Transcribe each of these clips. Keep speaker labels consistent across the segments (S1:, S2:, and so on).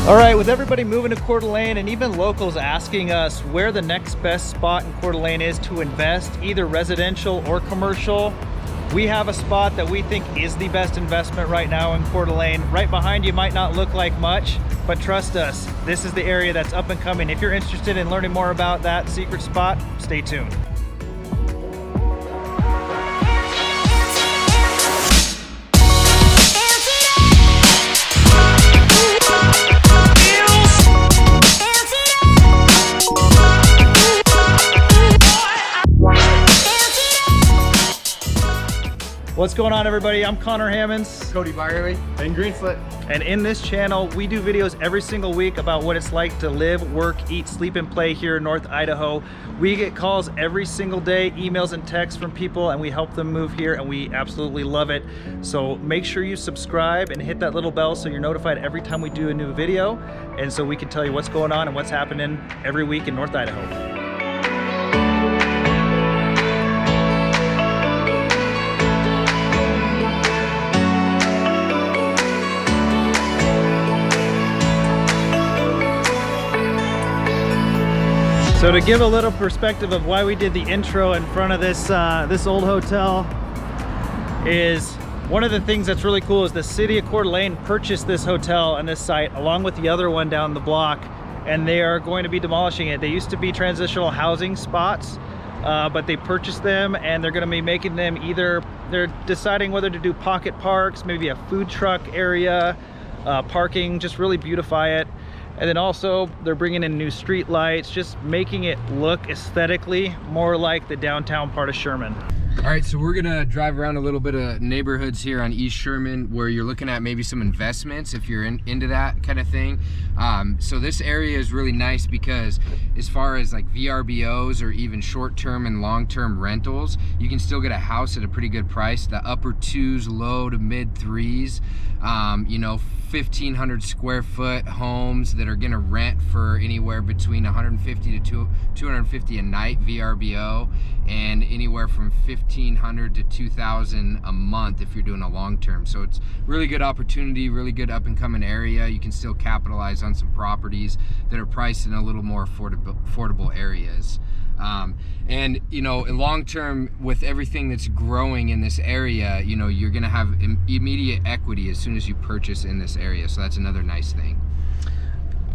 S1: All right, with everybody moving to Coeur d'Alene and even locals asking us where the next best spot in Coeur d'Alene is to invest, either residential or commercial, we have a spot that we think is the best investment right now in Coeur d'Alene. Right behind you might not look like much, but trust us, this is the area that's up and coming. If you're interested in learning more about that secret spot, stay tuned. What's going on, everybody? I'm Conor Hammons,
S2: Cody Byerly, and Greenslit.
S1: And in this channel, we do videos every single week about what it's like to live, work, eat, sleep, and play here in North Idaho. We get calls every single day, emails and texts from people, and we help them move here, and we absolutely love it. So make sure you subscribe and hit that little bell so you're notified every time we do a new video, and so we can tell you what's going on and what's happening every week in North Idaho. So to give a little perspective of why we did the intro in front of this this old hotel, is one of the things that's really cool is the city of Coeur d'Alene purchased this hotel and this site along with the other one down the block, and they are going to be demolishing it. They used to be transitional housing spots, but they purchased them and they're going to be making them either, they're deciding whether to do pocket parks, maybe a food truck area, parking, just really beautify it. And then also they're bringing in new street lights, just making it look aesthetically more like the downtown part of Sherman.
S2: All right, so we're gonna drive around a little bit of neighborhoods here on East Sherman where you're looking at maybe some investments if you're into that kind of thing. So this area is really nice because as far as like VRBOs or even short-term and long-term rentals, you can still get a house at a pretty good price. The upper twos, low to mid threes, you know, 1,500 square foot homes that are gonna rent for anywhere between 150 to 250 a night VRBO, and anywhere from 1,500 to 2,000 a month if you're doing a long term. So it's really good opportunity, really good up and coming area. You can still capitalize on some properties that are priced in a little more affordable areas. And you know, in long term, with everything that's growing in this area, you know, you're gonna have immediate equity as soon as you purchase in this area. So that's another nice thing.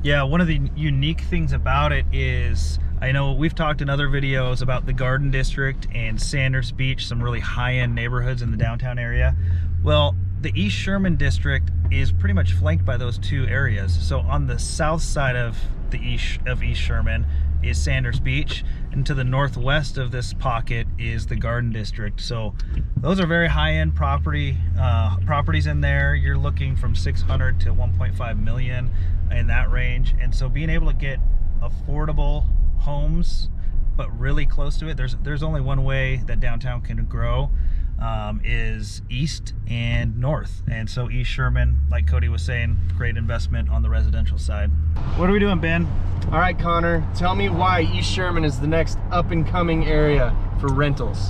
S1: Yeah, one of the unique things about it is, I know we've talked in other videos about the Garden District and Sanders Beach, some really high-end neighborhoods in the downtown area. Well, the East Sherman District is pretty much flanked by those two areas. So on the south side of the East Sherman is Sanders Beach, and to the northwest of this pocket is the Garden District. So those are very high-end properties in there. You're looking from 600 to 1.5 million in that range. And so being able to get affordable homes but really close to it, there's only one way that downtown can grow, is east and north. And so East Sherman, like Cody was saying, great investment on the residential side. What are we doing, Ben?
S2: All right, Connor, tell me why East Sherman is the next up and coming area for rentals.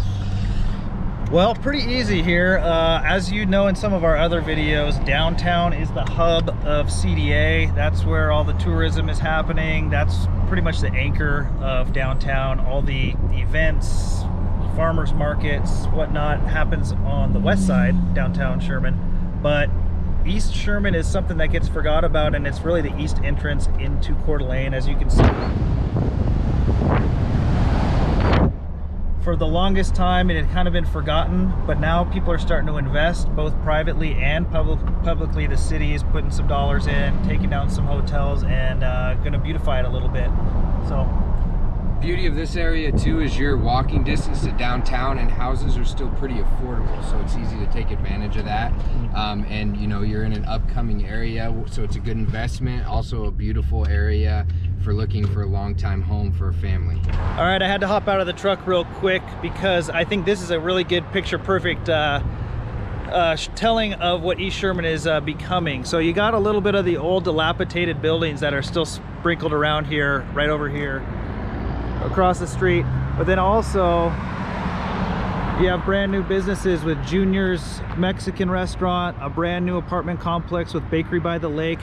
S1: Well, pretty easy here. As you know in some of our other videos, downtown is the hub of CDA. That's where all the tourism is happening. That's pretty much the anchor of downtown. All the events, farmers markets, whatnot happens on the west side, downtown Sherman. But East Sherman is something that gets forgot about, and it's really the east entrance into Coeur d'Alene, as you can see. For the longest time, it had kind of been forgotten, but now people are starting to invest, both privately and publicly. The city is putting some dollars in, taking down some hotels, and going to beautify it a little bit. So,
S2: beauty of this area too is you're walking distance to downtown, and houses are still pretty affordable, so it's easy to take advantage of that. And you know, you're in an upcoming area, so it's a good investment. Also a beautiful area for looking for a long-time home for a family.
S1: All right, I had to hop out of the truck real quick because I think this is a really good picture-perfect telling of what East Sherman is becoming. So you got a little bit of the old dilapidated buildings that are still sprinkled around here, right over here, across the street. But then also You have brand new businesses with Junior's Mexican restaurant, a brand new apartment complex with Bakery by the Lake,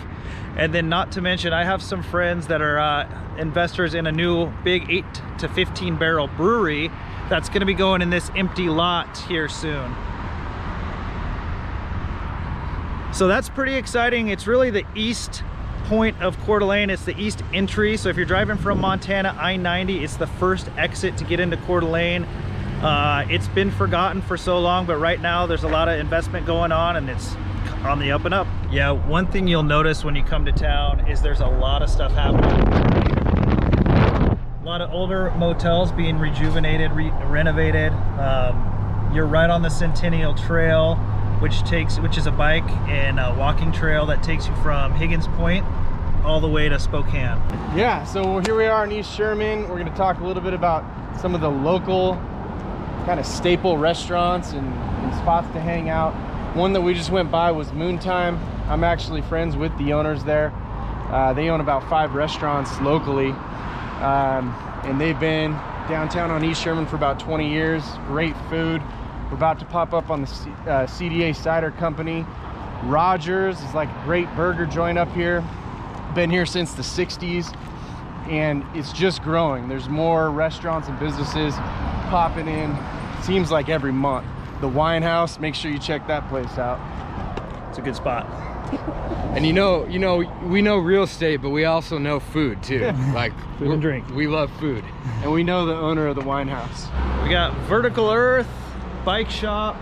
S1: and then not to mention, I have some friends that are investors in a new big 8 to 15 barrel brewery that's going to be going in this empty lot here soon. So that's pretty exciting. It's really the east point of Coeur d'Alene. It's the east entry. So if you're driving from Montana, I-90, it's the first exit to get into Coeur d'Alene. It's been forgotten for so long, but right now there's a lot of investment going on and it's on the up and up. Yeah, one thing you'll notice when you come to town is there's a lot of stuff happening. A lot of older motels being rejuvenated, renovated. You're right on the Centennial Trail, which is a bike and a walking trail that takes you from Higgins Point all the way to Spokane.
S3: Yeah, so here we are in East Sherman. We're going to talk a little bit about some of the local kind of staple restaurants and spots to hang out. One that we just went by was Moontime. I'm actually friends with the owners there. They own about 5 restaurants locally, and they've been downtown on East Sherman for about 20 years. Great food. We're about to pop up on the CDA Cider Company. Rogers is like a great burger joint up here. Been here since the 60s, and it's just growing. There's more restaurants and businesses popping in, seems like every month. The Wine House, make sure you check that place out.
S1: It's a good spot.
S2: And we know real estate, but we also know food too. Like
S1: food and drink.
S2: We love food.
S3: And we know the owner of the Wine House.
S1: We got Vertical Earth Bike Shop,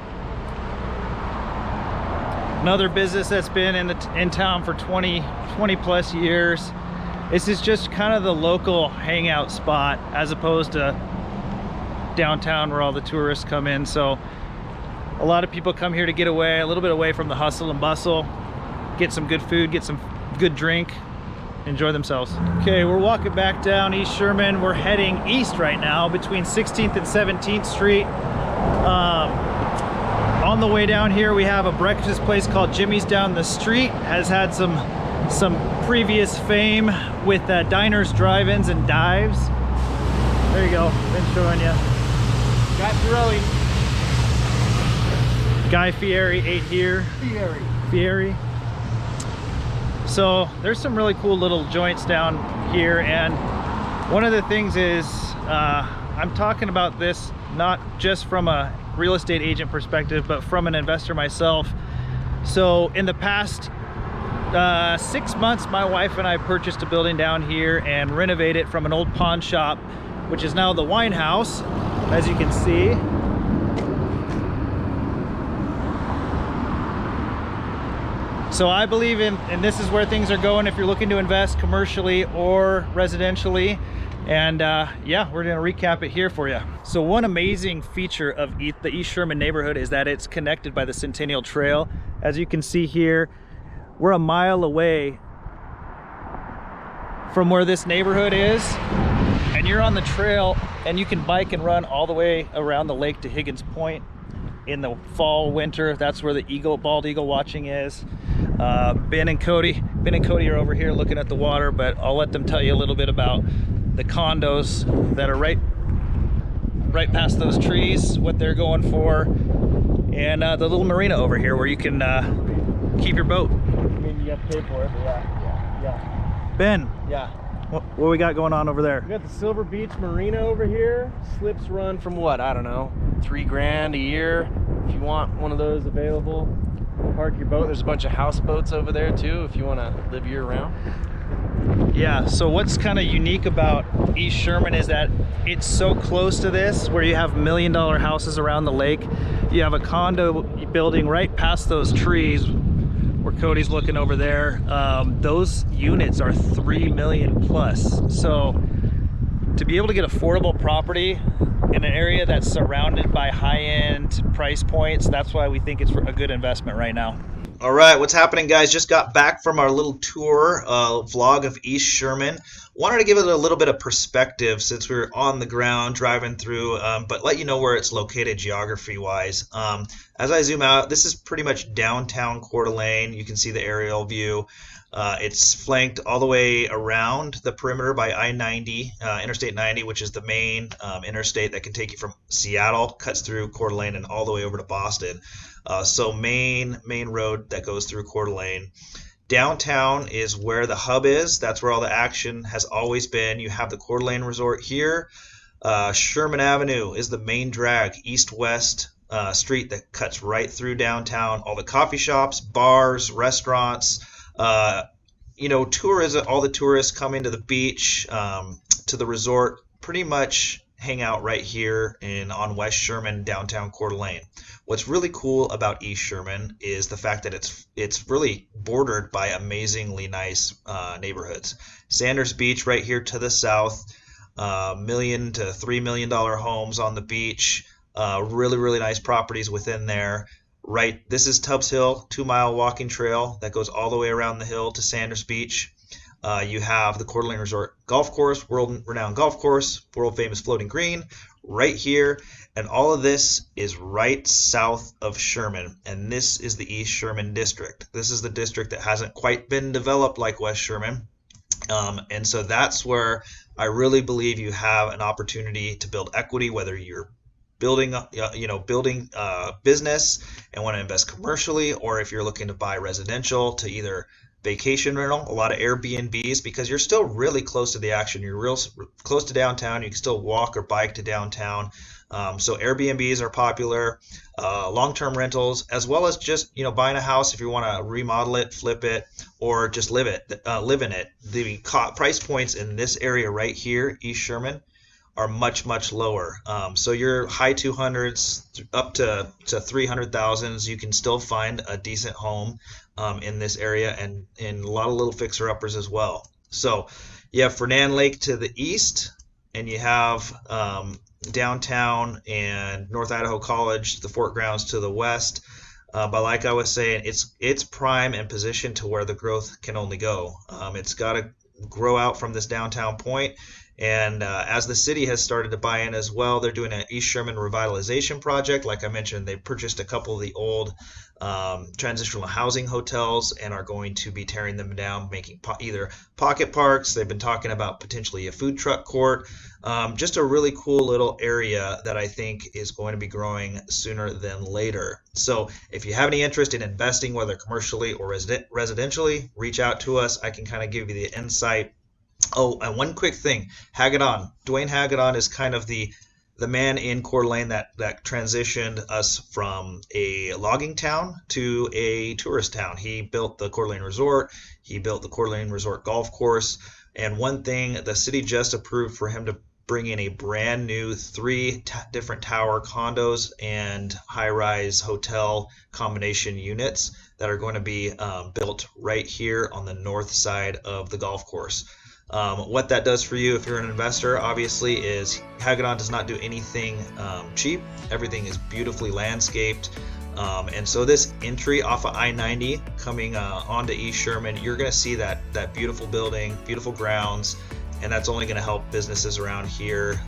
S1: another business that's been in town for 20 plus years. This is just kind of the local hangout spot as opposed to downtown where all the tourists come in. So a lot of people come here to get away, a little bit away from the hustle and bustle, get some good food, get some good drink, enjoy themselves. Okay, we're walking back down East Sherman. We're heading east right now between 16th and 17th Street. On the way down here, we have a breakfast place called Jimmy's down the street. Has had some previous fame with diners, drive-ins, and dives. There you go, been showing you.
S3: Got Pirelli.
S1: Guy Fieri ate here. Fieri. So there's some really cool little joints down here, and one of the things is I'm talking about this not just from a real estate agent perspective, but from an investor myself. So in the past 6 months, my wife and I purchased a building down here and renovated it from an old pawn shop, which is now the Wine House, as you can see. So I believe and this is where things are going if you're looking to invest commercially or residentially. And yeah, we're gonna recap it here for you. So one amazing feature of the East Sherman neighborhood is that it's connected by the Centennial Trail. As you can see here, we're a mile away from where this neighborhood is, and you're on the trail and you can bike and run all the way around the lake to Higgins Point. In the fall, winter, that's where the bald eagle watching is. Ben and Cody are over here looking at the water, but I'll let them tell you a little bit about the condos that are right past those trees, what they're going for, and the little marina over here where you can keep your boat.
S3: I mean, you have to pay for it, but yeah.
S1: Ben,
S3: Yeah.
S1: what we got going on over there?
S3: We got the Silver Beach Marina over here. Slips run from what, I don't know, $3 grand a year. If you want one of those available, park your boat. There's a bunch of houseboats over there too if you want to live year round.
S1: Yeah, so what's kind of unique about East Sherman is that it's so close to this, where you have $1 million houses around the lake. You have a condo building right past those trees where Cody's looking over there. Those units are 3 million plus. So to be able to get affordable property in an area that's surrounded by high-end price points, that's why we think it's a good investment right now.
S4: All right, what's happening, guys? Just got back from our little tour vlog of East Sherman.
S1: wanted to give it a little bit of perspective since we were on the ground driving through, but let you know where it's located geography-wise. As I zoom out, this is pretty much downtown Coeur d'Alene. You can see the aerial view. It's flanked all the way around the perimeter by I-90, Interstate 90, which is the main interstate that can take you from Seattle, cuts through Coeur d'Alene, and all the way over to Boston. So main road that goes through Coeur d'Alene. Downtown is where the hub is. That's where all the action has always been. You have the Coeur d'Alene Resort here. Sherman Avenue is the main drag, east-west street that cuts right through downtown. All the coffee shops, bars, restaurants, tourism, all the tourists coming to the beach, to the resort, pretty much hang out right here on West Sherman, downtown Coeur d'Alene. What's really cool about East Sherman is the fact that it's really bordered by amazingly nice neighborhoods. Sanders Beach right here to the south, $1 million to $3 million homes on the beach, really, really nice properties within there. Right, this is Tubbs Hill, 2-mile walking trail that goes all the way around the hill to Sanders Beach. You have the Coeur d'Alene Resort Golf Course, world-renowned golf course, world-famous floating green, right here. And all of this is right south of Sherman, and this is the East Sherman District. This is the district that hasn't quite been developed like West Sherman. And so that's where I really believe you have an opportunity to build equity, whether you're building business and want to invest commercially, or if you're looking to buy residential to either vacation rental, a lot of Airbnbs, because you're still really close to the action. You're real close to downtown. You can still walk or bike to downtown. So Airbnbs are popular, long-term rentals, as well as just buying a house if you want to remodel it, flip it, or just live in it. The price points in this area right here, East Sherman, are much, much lower. So your high 200s up to 300,000s, you can still find a decent home in this area, and a lot of little fixer-uppers as well. So you have Fernand Lake to the east, and you have downtown and North Idaho College, the Fort Grounds to the west. But like I was saying, it's prime and positioned to where the growth can only go. It's got to grow out from this downtown point. And as the city has started to buy in as well, they're doing an East Sherman revitalization project. Like I mentioned, they purchased a couple of the old transitional housing hotels and are going to be tearing them down, making either pocket parks. They've been talking about potentially a food truck court. Just a really cool little area that I think is going to be growing sooner than later. So if you have any interest in investing, whether commercially or residentially, reach out to us. I can kind of give you the insight. Oh, and one quick thing, Hagadon. Dwayne Hagadon is kind of the man in Coeur d'Alene that transitioned us from a logging town to a tourist town. He built the Coeur d'Alene Resort. He built the Coeur d'Alene Resort Golf Course. And one thing, the city just approved for him to bring in a brand new 3 different tower condos and high-rise hotel combination units that are going to be built right here on the north side of the golf course. What that does for you if you're an investor, obviously, is Hagadon does not do anything cheap. Everything is beautifully landscaped. And so this entry off of I-90 coming onto East Sherman, you're going to see that beautiful building, beautiful grounds, and that's only going to help businesses around here